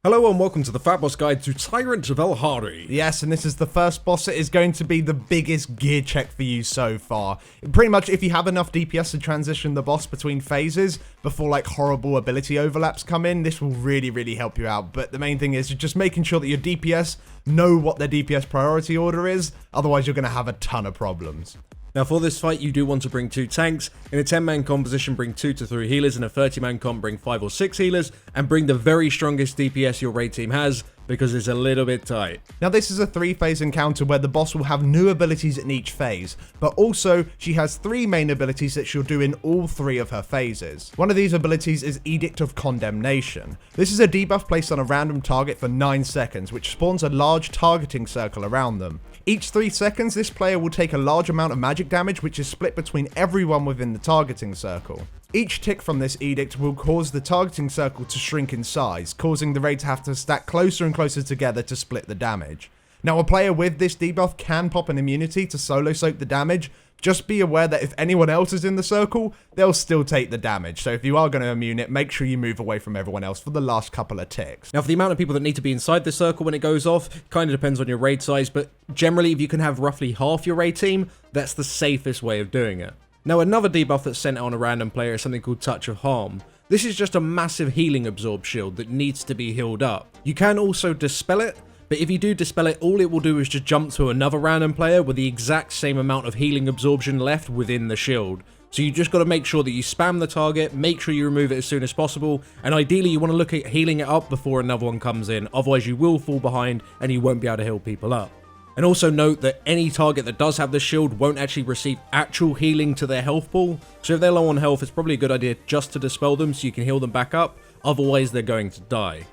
Hello and welcome to the FatBoss Guide to Tyrant Velhari. Yes, and this is the first boss. It is going to be the biggest gear check for you so far. Pretty much, if you have enough DPS to transition the boss between phases before like horrible ability overlaps come in, this will really help you out. But the main thing is just making sure that your DPS know what their DPS priority order is, otherwise you're going to have a ton of problems. Now for this fight you do want to bring 2 tanks, in a 10-man composition bring 2 to 3 healers, in a 30-man comp bring 5 or 6 healers, and bring the very strongest DPS your raid team has, because it's a little bit tight. Now this is a 3-phase encounter where the boss will have new abilities in each phase, but also she has 3 main abilities that she'll do in all 3 of her phases. One of these abilities is Edict of Condemnation. This is a debuff placed on a random target for 9 seconds, which spawns a large targeting circle around them. Each 3 seconds, this player will take a large amount of magic damage, which is split between everyone within the targeting circle. Each tick from this edict will cause the targeting circle to shrink in size, causing the raid to have to stack closer and closer together to split the damage. Now, a player with this debuff can pop an immunity to solo soak the damage. Just be aware that if anyone else is in the circle, they'll still take the damage. So if you are going to immune it, make sure you move away from everyone else for the last couple of ticks. Now for the amount of people that need to be inside the circle when it goes off, it kind of depends on your raid size, but generally if you can have roughly half your raid team, that's the safest way of doing it. Now another debuff that's sent out on a random player is something called Touch of Harm. This is just a massive healing absorb shield that needs to be healed up. You can also dispel it, but if you do dispel it, all it will do is just jump to another random player with the exact same amount of healing absorption left within the shield. So you just got to make sure that you spam the target, make sure you remove it as soon as possible, and ideally you want to look at healing it up before another one comes in, otherwise you will fall behind and you won't be able to heal people up. And also note that any target that does have the shield won't actually receive actual healing to their health pool, so if they're low on health, it's probably a good idea just to dispel them so you can heal them back up, otherwise they're going to die.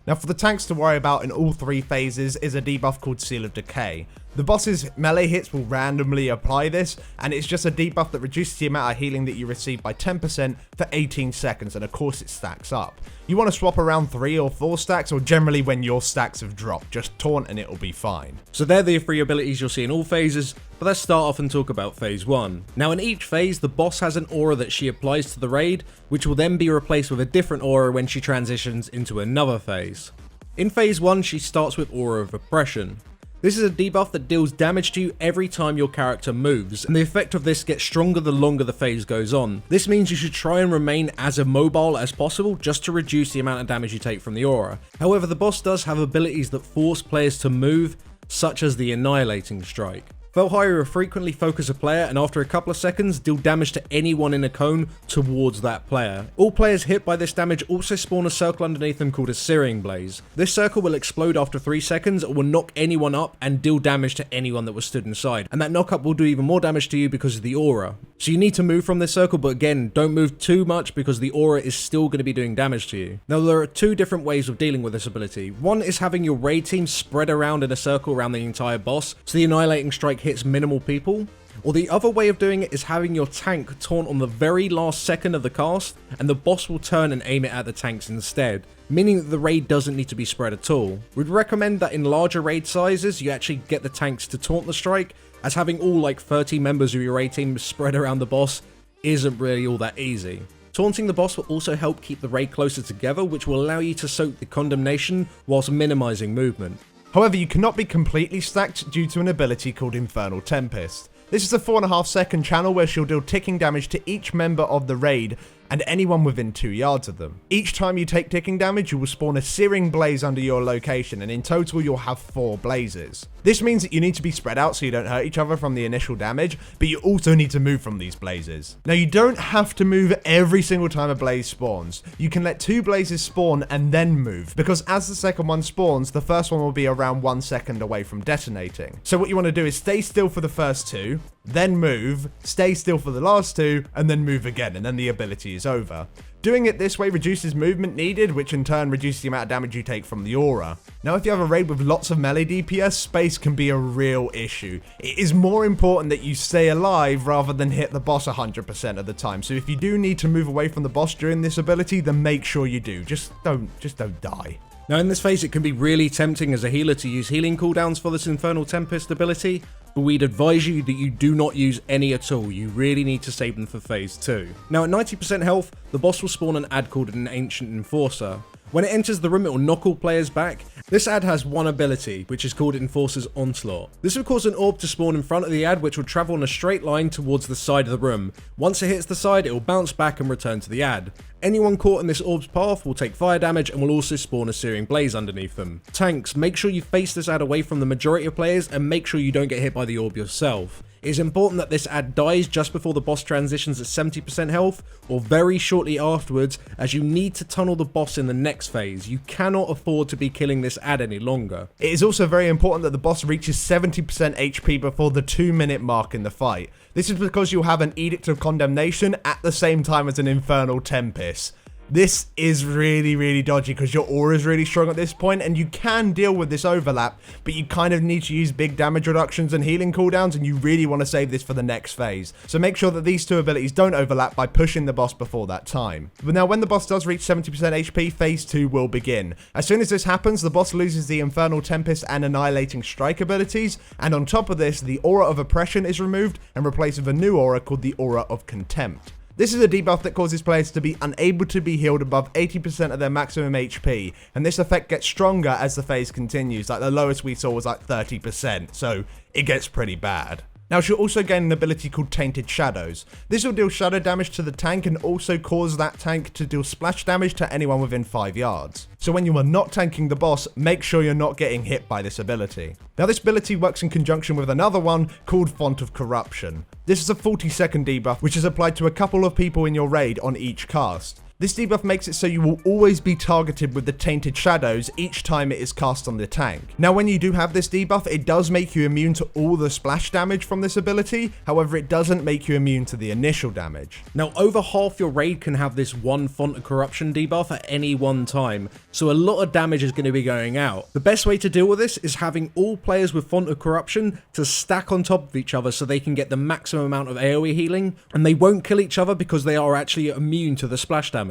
Now for the tanks to worry about in all 3 phases is a debuff called Seal of Decay. The boss's melee hits will randomly apply this, and it's just a debuff that reduces the amount of healing that you receive by 10% for 18 seconds, and of course it stacks up. You want to swap around 3 or 4 stacks, or generally when your stacks have dropped, just taunt and it'll be fine. So they're the 3 abilities you'll see in all phases, but let's start off and talk about phase 1. Now in each phase, the boss has an aura that she applies to the raid, which will then be replaced with a different aura when she transitions into another phase. In phase 1, she starts with Aura of Oppression. This is a debuff that deals damage to you every time your character moves, and the effect of this gets stronger the longer the phase goes on. This means you should try and remain as immobile as possible just to reduce the amount of damage you take from the aura. However, the boss does have abilities that force players to move, such as the Annihilating Strike. Velhari will frequently focus a player and after a couple of seconds deal damage to anyone in a cone towards that player. All players hit by this damage also spawn a circle underneath them called a Searing Blaze. This circle will explode after 3 seconds or will knock anyone up and deal damage to anyone that was stood inside, and that knockup will do even more damage to you because of the aura. So you need to move from this circle, but again, don't move too much because the aura is still going to be doing damage to you. Now there are 2 different ways of dealing with this ability. One is having your raid team spread around in a circle around the entire boss, so the Annihilating Strike hits minimal people. Or the other way of doing it is having your tank taunt on the very last second of the cast, and the boss will turn and aim it at the tanks instead, meaning that the raid doesn't need to be spread at all. We'd recommend that in larger raid sizes you actually get the tanks to taunt the strike, as having all like 30 members of your raid team spread around the boss isn't really all that easy. Taunting the boss will also help keep the raid closer together, which will allow you to soak the condemnation whilst minimizing movement. However, you cannot be completely stacked due to an ability called Infernal Tempest. This is a 4.5 second channel where she'll deal ticking damage to each member of the raid and anyone within 2 yards of them. Each time you take ticking damage, you will spawn a Searing Blaze under your location, and in total you'll have 4 blazes. This means that you need to be spread out so you don't hurt each other from the initial damage, but you also need to move from these blazes. Now you don't have to move every single time a blaze spawns. You can let 2 blazes spawn and then move, because as the second one spawns, the first one will be around 1 second away from detonating. So what you want to do is stay still for the first 2, then move, stay still for the last 2, and then move again, and then the ability is over. Doing it this way reduces movement needed, which in turn reduces the amount of damage you take from the aura. Now if you have a raid with lots of melee DPS, space can be a real issue. It is more important that you stay alive rather than hit the boss 100% of the time, so if you do need to move away from the boss during this ability, then make sure you do. Just don't die. Now in this phase it can be really tempting as a healer to use healing cooldowns for this Infernal Tempest ability, but we'd advise you that you do not use any at all. You really need to save them for phase 2. Now at 90% health, the boss will spawn an ad called an Ancient Enforcer. When it enters the room, it will knock all players back. This ad has one ability, which is called Enforcer's Onslaught. This will cause an orb to spawn in front of the ad, which will travel in a straight line towards the side of the room. Once it hits the side, it will bounce back and return to the ad. Anyone caught in this orb's path will take fire damage and will also spawn a searing blaze underneath them. Tanks, make sure you face this ad away from the majority of players and make sure you don't get hit by the orb yourself. It is important that this ad dies just before the boss transitions at 70% health or very shortly afterwards, as you need to tunnel the boss in the next phase. You cannot afford to be killing this ad any longer. It is also very important that the boss reaches 70% HP before the 2-minute mark in the fight. This is because you'll have an Edict of Condemnation at the same time as an Infernal Tempest. This is really dodgy because your aura is really strong at this point, and you can deal with this overlap, but you kind of need to use big damage reductions and healing cooldowns, and you really want to save this for the next phase. So make sure that these two abilities don't overlap by pushing the boss before that time. But now when the boss does reach 70% HP, phase 2 will begin. As soon as this happens, the boss loses the Infernal Tempest and Annihilating Strike abilities, and on top of this, the Aura of Oppression is removed and replaced with a new aura called the Aura of Contempt. This is a debuff that causes players to be unable to be healed above 80% of their maximum HP, and this effect gets stronger as the phase continues. Like the lowest we saw was like 30%, so it gets pretty bad. Now she'll also gain an ability called Tainted Shadows. This will deal shadow damage to the tank and also cause that tank to deal splash damage to anyone within 5 yards. So when you are not tanking the boss, make sure you're not getting hit by this ability. Now this ability works in conjunction with another one called Font of Corruption. This is a 40-second debuff which is applied to a couple of people in your raid on each cast. This debuff makes it so you will always be targeted with the Tainted Shadows each time it is cast on the tank. Now when you do have this debuff, it does make you immune to all the splash damage from this ability, however it doesn't make you immune to the initial damage. Now over half your raid can have this one Font of Corruption debuff at any one time, so a lot of damage is going to be going out. The best way to deal with this is having all players with Font of Corruption to stack on top of each other so they can get the maximum amount of AoE healing, and they won't kill each other because they are actually immune to the splash damage.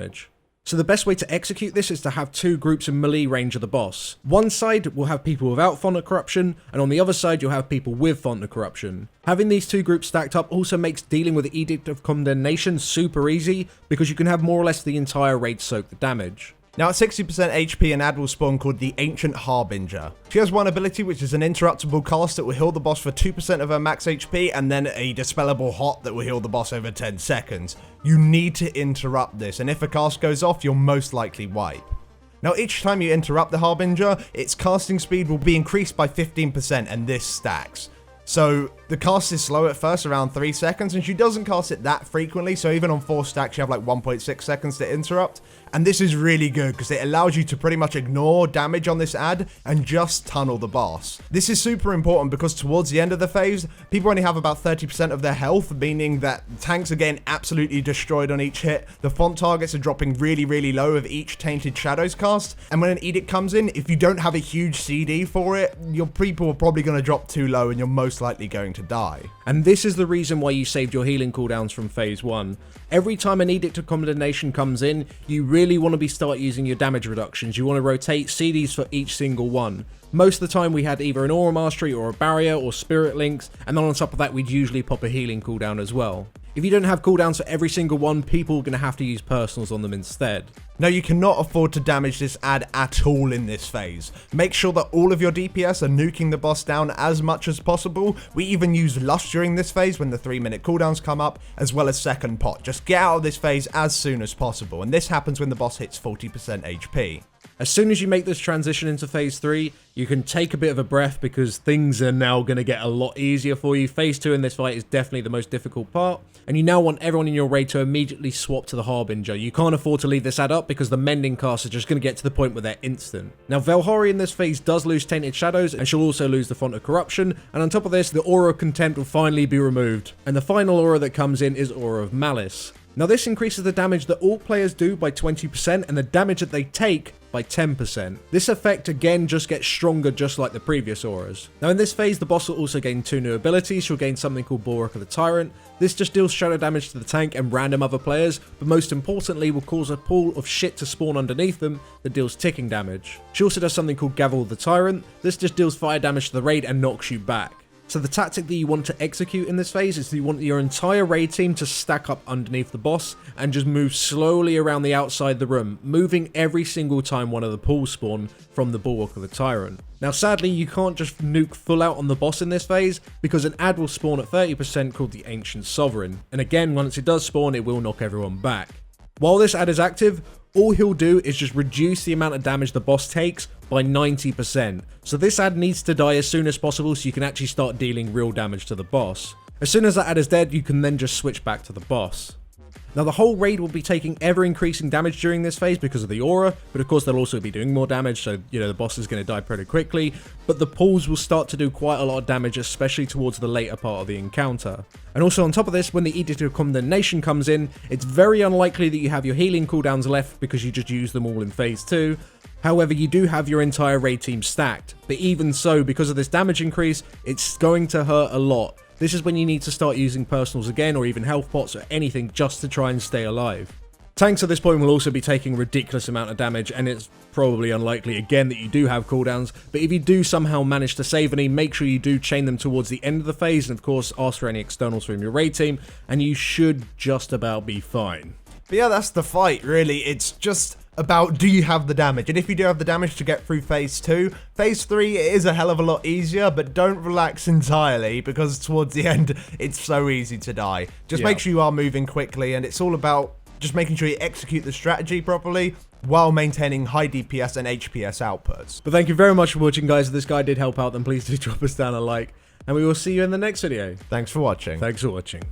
So the best way to execute this is to have two groups in melee range of the boss. One side will have people without Font of Corruption, and on the other side you'll have people with Font of Corruption. Having these two groups stacked up also makes dealing with the Edict of Condemnation super easy, because you can have more or less the entire raid soak the damage. Now at 60% HP, an ad will spawn called the Ancient Harbinger. She has one ability which is an interruptible cast that will heal the boss for 2% of her max HP, and then a dispellable hot that will heal the boss over 10 seconds. You need to interrupt this, and if a cast goes off, you'll most likely wipe. Now each time you interrupt the Harbinger, its casting speed will be increased by 15%, and this stacks. So the cast is slow at first, around 3 seconds, and she doesn't cast it that frequently, so even on 4 stacks you have like 1.6 seconds to interrupt. And this is really good because it allows you to pretty much ignore damage on this ad and just tunnel the boss. This is super important because towards the end of the phase, people only have about 30% of their health, meaning that tanks are getting absolutely destroyed on each hit. The font targets are dropping really low with each Tainted Shadows cast, and when an Edict comes in, if you don't have a huge CD for it, your people are probably going to drop too low and you're most likely going to die. And this is the reason why you saved your healing cooldowns from phase 1. Every time an Edict of Condemnation comes in, you really want to start using your damage reductions. You want to rotate CDs for each single one. Most of the time we had either an Aura Mastery or a Barrier or Spirit Links, and then on top of that we'd usually pop a healing cooldown as well. If you don't have cooldowns for every single one, people are going to have to use personals on them instead. Now you cannot afford to damage this ad at all in this phase. Make sure that all of your DPS are nuking the boss down as much as possible. We even use Lust during this phase when the 3-minute cooldowns come up, as well as Second Pot. Just get out of this phase as soon as possible, and this happens when the boss hits 40% HP. As soon as you make this transition into phase 3, you can take a bit of a breath because things are now going to get a lot easier for you. Phase 2 in this fight is definitely the most difficult part, and you now want everyone in your raid to immediately swap to the Harbinger. You can't afford to leave this ad up because the mending casts are just going to get to the point where they're instant. Now Velhari in this phase does lose Tainted Shadows, and she'll also lose the Font of Corruption, and on top of this the Aura of Contempt will finally be removed. And the final aura that comes in is Aura of Malice. Now this increases the damage that all players do by 20% and the damage that they take by 10%. This effect again just gets stronger just like the previous auras. Now in this phase the boss will also gain 2 new abilities. She'll gain something called Bulwark of the Tyrant. This just deals shadow damage to the tank and random other players, but most importantly will cause a pool of shit to spawn underneath them that deals ticking damage. She also does something called Gavel of the Tyrant. This just deals fire damage to the raid and knocks you back. So the tactic that you want to execute in this phase is you want your entire raid team to stack up underneath the boss and just move slowly around the outside of the room, moving every single time one of the pools spawn from the Bulwark of the Tyrant. Now sadly, you can't just nuke full out on the boss in this phase because an ad will spawn at 30% called the Ancient Sovereign, and again, once it does spawn, it will knock everyone back. While this ad is active, all he'll do is just reduce the amount of damage the boss takes by 90%. So this ad needs to die as soon as possible so you can actually start dealing real damage to the boss. As soon as that ad is dead, you can then just switch back to the boss. Now the whole raid will be taking ever increasing damage during this phase because of the aura, but of course they'll also be doing more damage, so the boss is going to die pretty quickly, but the pools will start to do quite a lot of damage, especially towards the later part of the encounter. And also on top of this, when the Edict of Condemnation comes in, it's very unlikely that you have your healing cooldowns left because you just use them all in phase 2. However, you do have your entire raid team stacked, but even so, because of this damage increase, it's going to hurt a lot. This is when you need to start using personals again, or even health pots or anything just to try and stay alive. Tanks at this point will also be taking a ridiculous amount of damage, and it's probably unlikely again that you do have cooldowns, but if you do somehow manage to save any, make sure you do chain them towards the end of the phase, and of course ask for any externals from your raid team, and you should just about be fine. But yeah, that's the fight, really. It's just about, do you have the damage? And if you do have the damage to get through phase 2, phase 3 it is a hell of a lot easier, but don't relax entirely because towards the end it's so easy to die. Just make sure you are moving quickly, and it's all about just making sure you execute the strategy properly while maintaining high DPS and HPS outputs. But thank you very much for watching, guys. If this guy did help out, then please do drop us down a like, and we will see you in the next video. Thanks for watching. Thanks for watching.